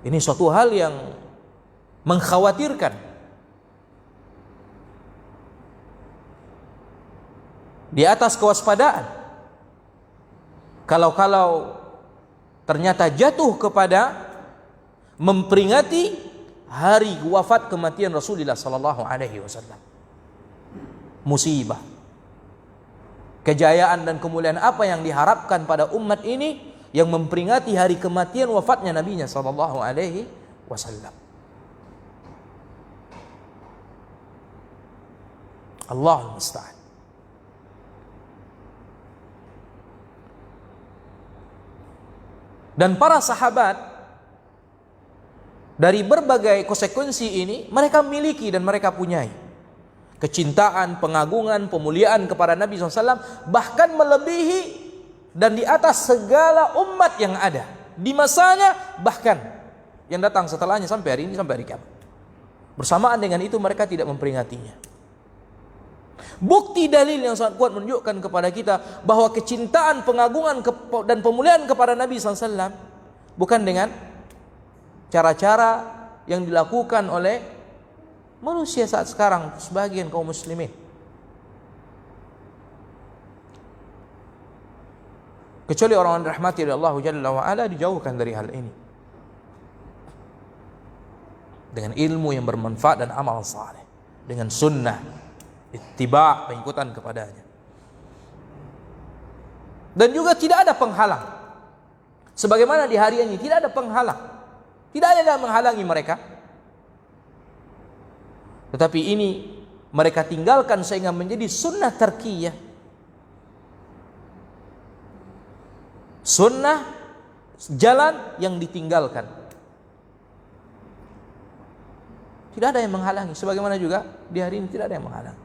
Ini suatu hal yang mengkhawatirkan. di atas kewaspadaan. Kalau ternyata jatuh kepada memperingati hari wafat kematian Rasulullah sallallahu alaihi wasallam. Musibah. Kejayaan dan kemuliaan apa yang diharapkan pada umat ini yang memperingati hari kematian wafatnya nabinya sallallahu alaihi wasallam. Allahul musta'an. Dan para sahabat dari berbagai konsekuensi ini mereka miliki dan mereka punyai kecintaan, pengagungan, pemuliaan kepada Nabi SAW, bahkan melebihi dan di atas segala umat yang ada di masanya, bahkan yang datang setelahnya sampai hari ini, sampai hari kiamat. Bersamaan dengan itu mereka tidak memperingatinya. Bukti dalil yang sangat kuat menunjukkan kepada kita bahwa kecintaan, pengagungan dan pemuliaan kepada Nabi SAW bukan dengan cara-cara yang dilakukan oleh manusia saat sekarang, sebagian kaum muslimin. Kecuali orang-orang dirahmati oleh Allah Jalla wa Ala dijauhkan dari hal ini dengan ilmu yang bermanfaat dan amal saleh, dengan sunnah, ittiba', pengikutan kepadanya. Dan juga tidak ada penghalang. Sebagaimana di hari ini tidak ada penghalang. Tidak ada yang menghalangi mereka. Tetapi ini mereka tinggalkan sehingga menjadi sunnah tarkiyah. Sunnah jalan yang ditinggalkan. Tidak ada yang menghalangi. Sebagaimana juga di hari ini tidak ada yang menghalangi.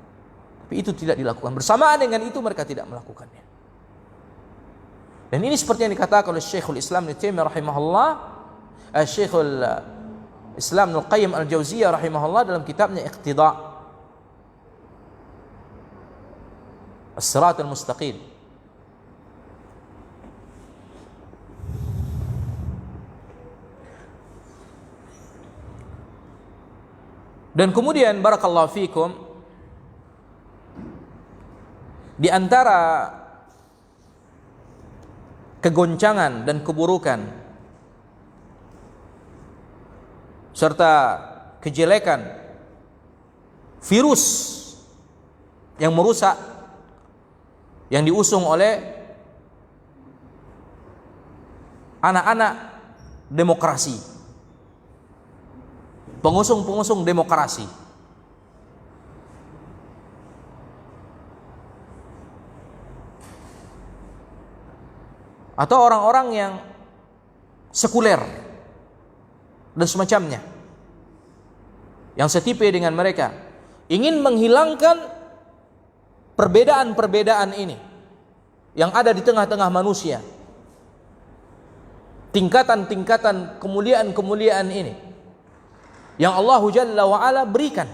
Tapi itu tidak dilakukan. Bersamaan dengan itu mereka tidak melakukannya. Dan ini seperti yang dikatakan oleh Syekhul Islam Ibnu Taimiyah rahimahullah, Syekhul Islam Ibnu Qayyim Al-Jauziyah rahimahullah dalam kitabnya Iqtida' As-Siratal Mustaqim. Dan kemudian barakallahu fikum, di antara kegoncangan dan keburukan serta kejelekan virus yang merusak yang diusung oleh anak-anak demokrasi, pengusung-pengusung demokrasi, atau orang-orang yang sekuler dan semacamnya, yang setipe dengan mereka, ingin menghilangkan perbedaan-perbedaan ini yang ada di tengah-tengah manusia, tingkatan-tingkatan kemuliaan-kemuliaan ini yang Allah Jalla wa Ala berikan,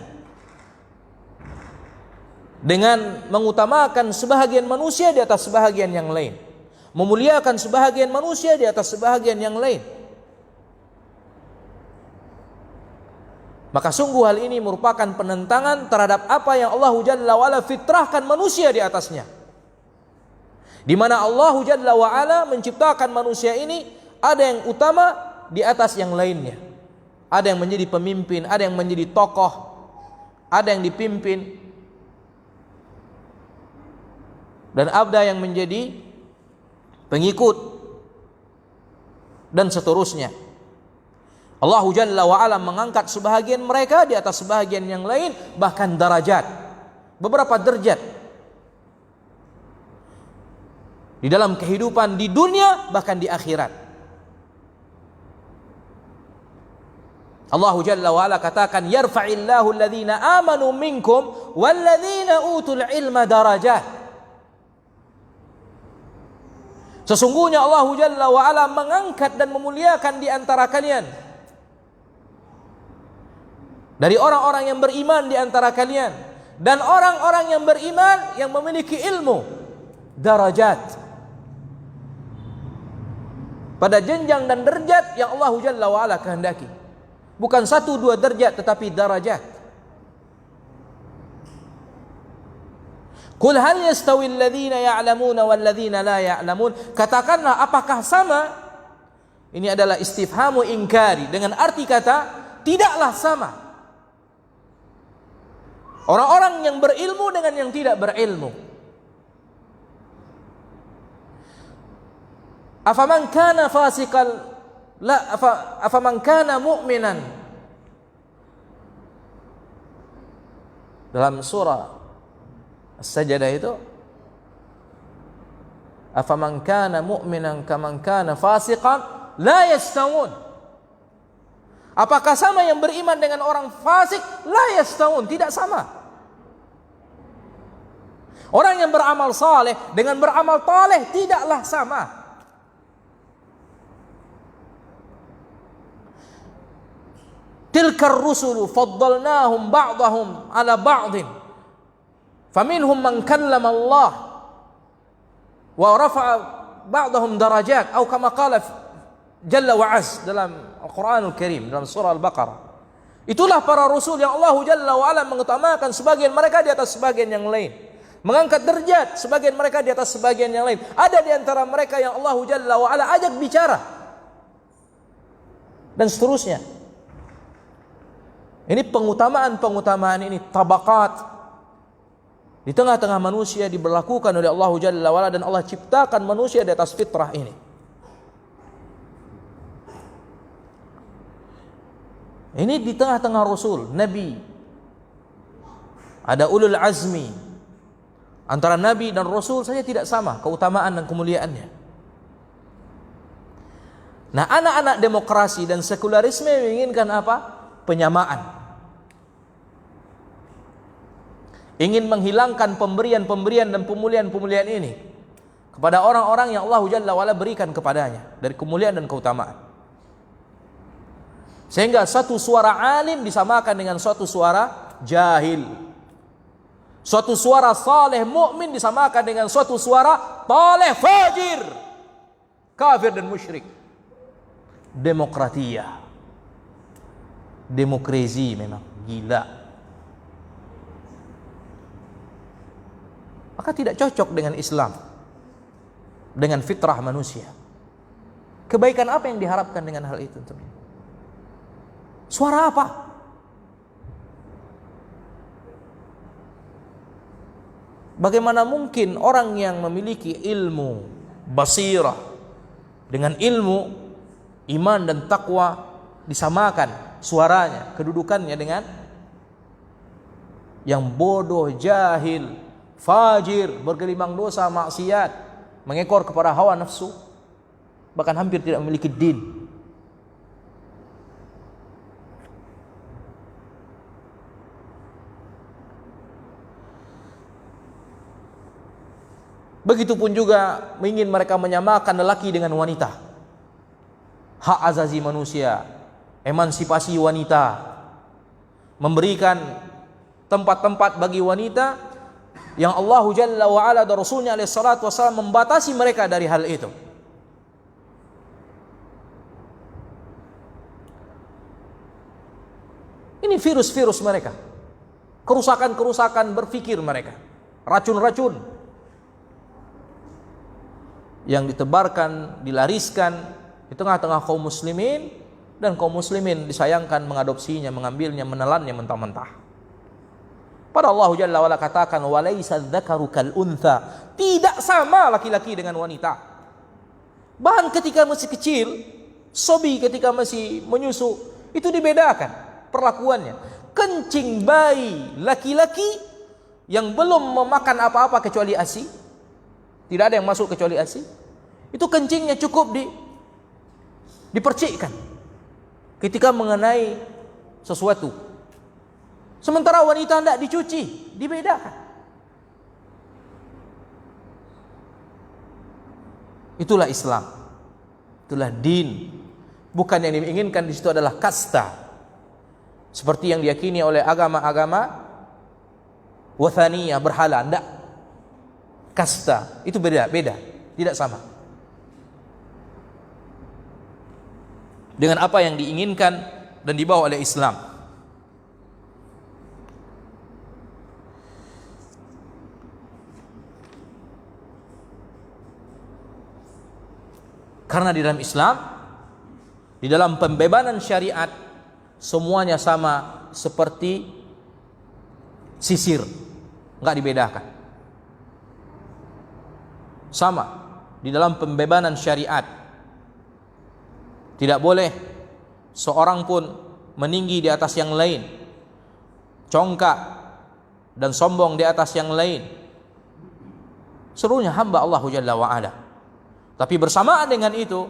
dengan mengutamakan sebahagian manusia di atas sebahagian yang lain, memuliakan sebahagian manusia di atas sebahagian yang lain. Maka sungguh hal ini merupakan penentangan terhadap apa yang Allah Jalla wa Ala fitrahkan manusia di atasnya, di mana Allah Jalla wa Ala menciptakan manusia ini ada yang utama di atas yang lainnya. Ada yang menjadi pemimpin, ada yang menjadi tokoh, ada yang dipimpin, dan ada yang menjadi pengikut, dan seterusnya. Allah Jalla wa Ala mengangkat sebahagian mereka di atas sebahagian yang lain, bahkan darajat, beberapa derajat di dalam kehidupan di dunia bahkan di akhirat. Allah Jalla wa Ala katakan, yarfa'illahu alladhina amanu minkum walladhina utul ilma darajat. Sesungguhnya Allah Jalla wa Ala mengangkat dan memuliakan di antara kalian, dari orang-orang yang beriman di antara kalian dan orang-orang yang beriman yang memiliki ilmu, darajat, pada jenjang dan derajat yang Allah Jalla wa Ala kehendaki. Bukan 1-2 derajat, tetapi darajat. Qul hal yastawi alladhina ya'lamuna wal ladzina la ya'lamun. Katakanlah, apakah sama? Ini adalah istifhamu ingkari dengan arti kata tidaklah sama. Orang-orang yang berilmu dengan yang tidak berilmu. Afaman kana fasiqal la afaman kana mu'minan. Dalam surah As-Sajdah itu, afaman kana mu'minan kaman kana fasiqan la yastawun. Apakah sama yang beriman dengan orang fasik? La yastawun, tidak sama. Orang yang beramal saleh dengan beramal taleh tidaklah sama. Tilkar rusulu faddalnahum ba'dahum ala ba'din. Faminhum man kallama Allah wa rafa'a ba'dahum darajat atau kama qala Jalla wa Az dalam Al-Qur'anul Karim dalam surah Al-Baqarah. Itulah para rasul yang Allah Jalla wa Ala mengutamakan sebagian mereka di atas sebagian yang lain, mengangkat derajat sebagian mereka di atas sebagian yang lain. Ada di antara mereka yang Allah Jalla wa Ala ajak bicara dan seterusnya. Ini pengutamaan ini tabaqat di tengah-tengah manusia diberlakukan oleh Allah Jalla wa Ala, dan Allah ciptakan manusia di atas fitrah ini. Ini di tengah-tengah Rasul, Nabi. Ada ulul azmi. Antara Nabi dan Rasul saja tidak sama keutamaan dan kemuliaannya. Nah, anak-anak demokrasi dan sekularisme menginginkan apa? Penyamaan. Ingin menghilangkan pemberian-pemberian dan pemulihan-pemulihan ini kepada orang-orang yang Allah Jalla wa Ala berikan kepadanya dari kemuliaan dan keutamaan. Sehingga satu suara alim disamakan dengan suatu suara jahil. Suatu suara saleh mukmin disamakan dengan suatu suara taleh fajir, kafir dan musyrik. Demokratia. Demokrasi memang gila. Maka tidak cocok dengan Islam, dengan fitrah manusia. Kebaikan apa yang diharapkan dengan hal itu? Suara apa? Bagaimana mungkin orang yang memiliki ilmu, basirah, dengan ilmu, iman dan takwa disamakan suaranya, kedudukannya dengan yang bodoh, jahil, fajir, bergelimang dosa, maksiat, mengekor kepada hawa nafsu, bahkan hampir tidak memiliki din. Begitupun juga ingin mereka menyamakan lelaki dengan wanita. Hak azazi manusia, emansipasi wanita, memberikan tempat-tempat bagi wanita yang Allah Jalla wa Ala dan Rasulnya alaihi salatu wassalam membatasi mereka dari hal itu. Ini virus-virus mereka, kerusakan-kerusakan berpikir mereka, racun-racun yang ditebarkan, dilariskan di tengah-tengah kaum muslimin, dan kaum muslimin disayangkan mengadopsinya, mengambilnya, menelannya mentah-mentah. Pada Allah Jalla wa Ala katakan, walaisa dzakaru kal untha, tidak sama laki-laki dengan wanita. Bahkan ketika masih kecil, sobi ketika masih menyusu, itu dibedakan perlakuannya. Kencing bayi laki-laki yang belum memakan apa-apa kecuali ASI, tidak ada yang masuk kecuali ASI, itu kencingnya cukup dipercikkan ketika mengenai sesuatu. Sementara wanita tidak dicuci, dibedakan. Itulah Islam, itulah din. Bukan yang diinginkan di situ adalah kasta, seperti yang diyakini oleh agama-agama wathaniyah, berhala. Tidak. Kasta itu beda, tidak sama dengan apa yang diinginkan dan dibawa oleh Islam. Karena di dalam Islam, di dalam pembebanan syariat, semuanya sama seperti sisir, nggak dibedakan. Sama di dalam pembebanan syariat. Tidak boleh seorang pun meninggi di atas yang lain, congkak dan sombong di atas yang lain. Seluruhnya hamba Allah Jalla wa'ala. Tapi bersamaan dengan itu,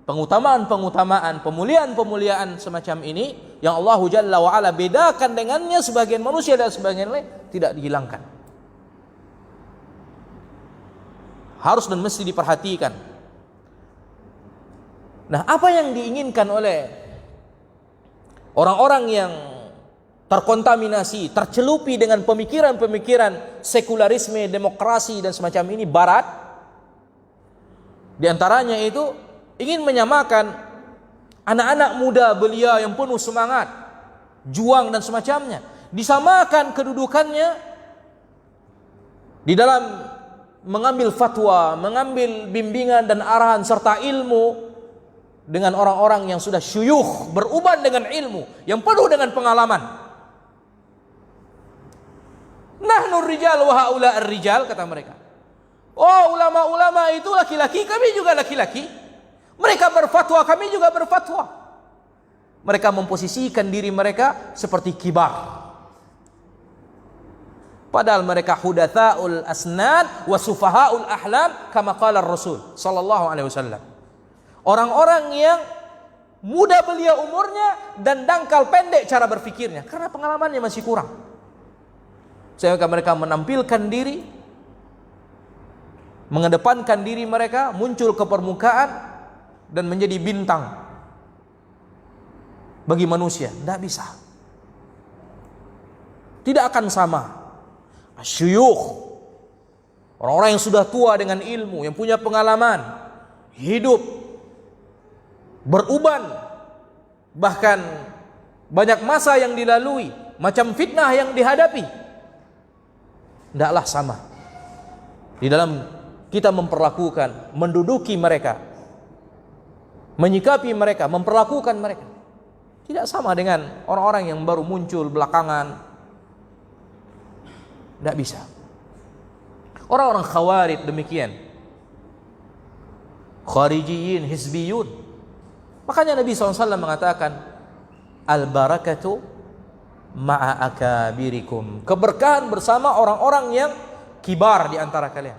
pengutamaan-pengutamaan, pemuliaan-pemuliaan semacam ini yang Allah Jalla wa'ala bedakan dengannya sebagian manusia dan sebagian lain, tidak dihilangkan. Harus dan mesti diperhatikan. Nah, apa yang diinginkan oleh orang-orang yang terkontaminasi, tercelupi dengan pemikiran-pemikiran sekularisme, demokrasi dan semacam ini barat, di antaranya itu ingin menyamakan anak-anak muda belia yang penuh semangat, juang dan semacamnya, disamakan kedudukannya di dalam mengambil fatwa, mengambil bimbingan dan arahan serta ilmu dengan orang-orang yang sudah syuyukh, beruban dengan ilmu, yang penuh dengan pengalaman. Nahnu rijal wa haula ar-rijal, kata mereka. Oh, ulama-ulama itu laki-laki, kami juga laki-laki. Mereka berfatwa, kami juga berfatwa. Mereka memposisikan diri mereka seperti kibar. Padahal mereka hudatsaul asnad wa sufahaul ahlam, kama qala Rasul sallallahu alaihi wasallam. Orang-orang yang muda belia umurnya dan dangkal pendek cara berfikirnya, karena pengalamannya masih kurang. Sehingga mereka menampilkan diri, mengedepankan diri mereka, muncul ke permukaan dan menjadi bintang bagi manusia. Tidak bisa, tidak akan sama. Syuyukh, orang-orang yang sudah tua dengan ilmu, yang punya pengalaman hidup, beruban, bahkan banyak masa yang dilalui, macam fitnah yang dihadapi, tidaklah sama di dalam kita memperlakukan, menduduki mereka, menyikapi mereka, memperlakukan mereka. Tidak sama dengan orang-orang yang baru muncul belakangan. Tidak bisa. Orang-orang khawarij demikian, kharijiyin, hizbiyun. Makanya Nabi SAW mengatakan, al-barakatu ma'a akabirikum. Keberkahan bersama orang-orang yang kibar di antara kalian,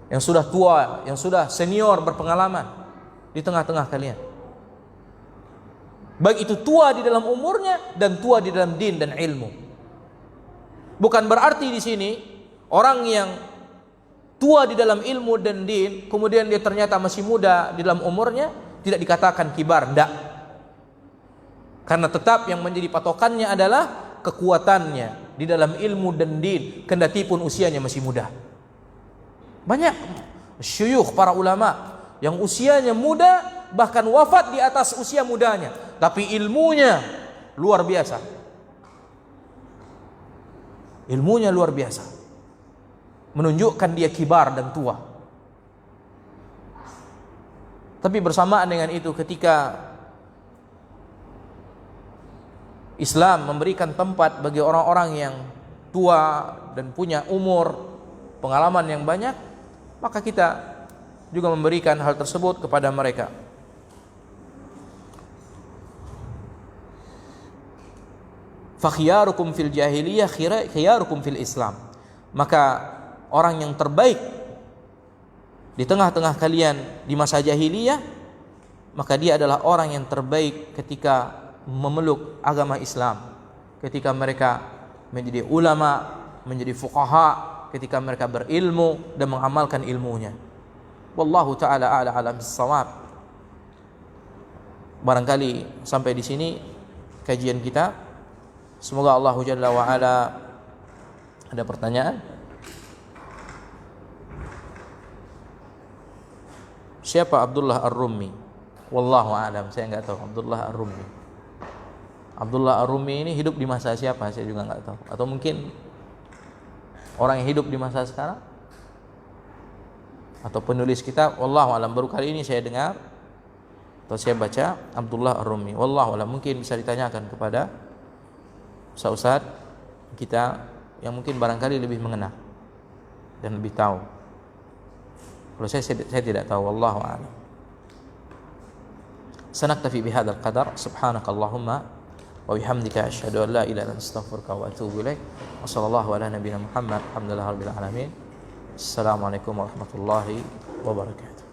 yang sudah tua, yang sudah senior, berpengalaman di tengah-tengah kalian. Baik itu tua di dalam umurnya dan tua di dalam din dan ilmu. Bukan berarti di sini orang yang tua di dalam ilmu dan din, kemudian dia ternyata masih muda di dalam umurnya, tidak dikatakan kibar. Tidak. Karena tetap yang menjadi patokannya adalah kekuatannya di dalam ilmu dan din, kendati pun usianya masih muda. Banyak syuyukh, para ulama yang usianya muda, bahkan wafat di atas usia mudanya, tapi ilmunya luar biasa. Ilmunya luar biasa, menunjukkan dia kibar dan tua. Tapi bersamaan dengan itu, ketika Islam memberikan tempat bagi orang-orang yang tua dan punya umur, pengalaman yang banyak, maka kita juga memberikan hal tersebut kepada mereka. Fakhiyarukum fil jahiliyah khiyarukum fil Islam. Maka orang yang terbaik di tengah-tengah kalian di masa jahiliyah, maka dia adalah orang yang terbaik ketika memeluk agama Islam, ketika mereka menjadi ulama, menjadi fuqaha, ketika mereka berilmu dan mengamalkan ilmunya. Wallahu taala a'lam bis-shawab. Barangkali sampai di sini kajian kita. Semoga Allah Jalla wa ala. Ada pertanyaan? Siapa Abdullah Ar-Rummi? Wallahu a'lam, saya enggak tahu Abdullah Ar-Rummi. Abdullah Ar-Rummi ini hidup di masa siapa? Saya juga enggak tahu. Atau mungkin orang yang hidup di masa sekarang? atau penulis kitab, wallahu alam, baru kali ini saya dengar atau saya baca Abdullah Ar-Rumi. Wallahu alam, mungkin bisa ditanyakan kepada ustaz kita yang mungkin barangkali lebih mengenal dan lebih tahu. Kalau saya tidak tahu, wallahu a'lam. Sanaktafi bihadzal qadar, subhanakallahumma wa bihamdika asyhadu an la ilaha illa anta astaghfiruka wa atubu ilaik. Wa sallallahu ala nabiyyina Muhammad, alhamdulillahirabbil alamin. Assalamualaikum warahmatullahi wabarakatuh.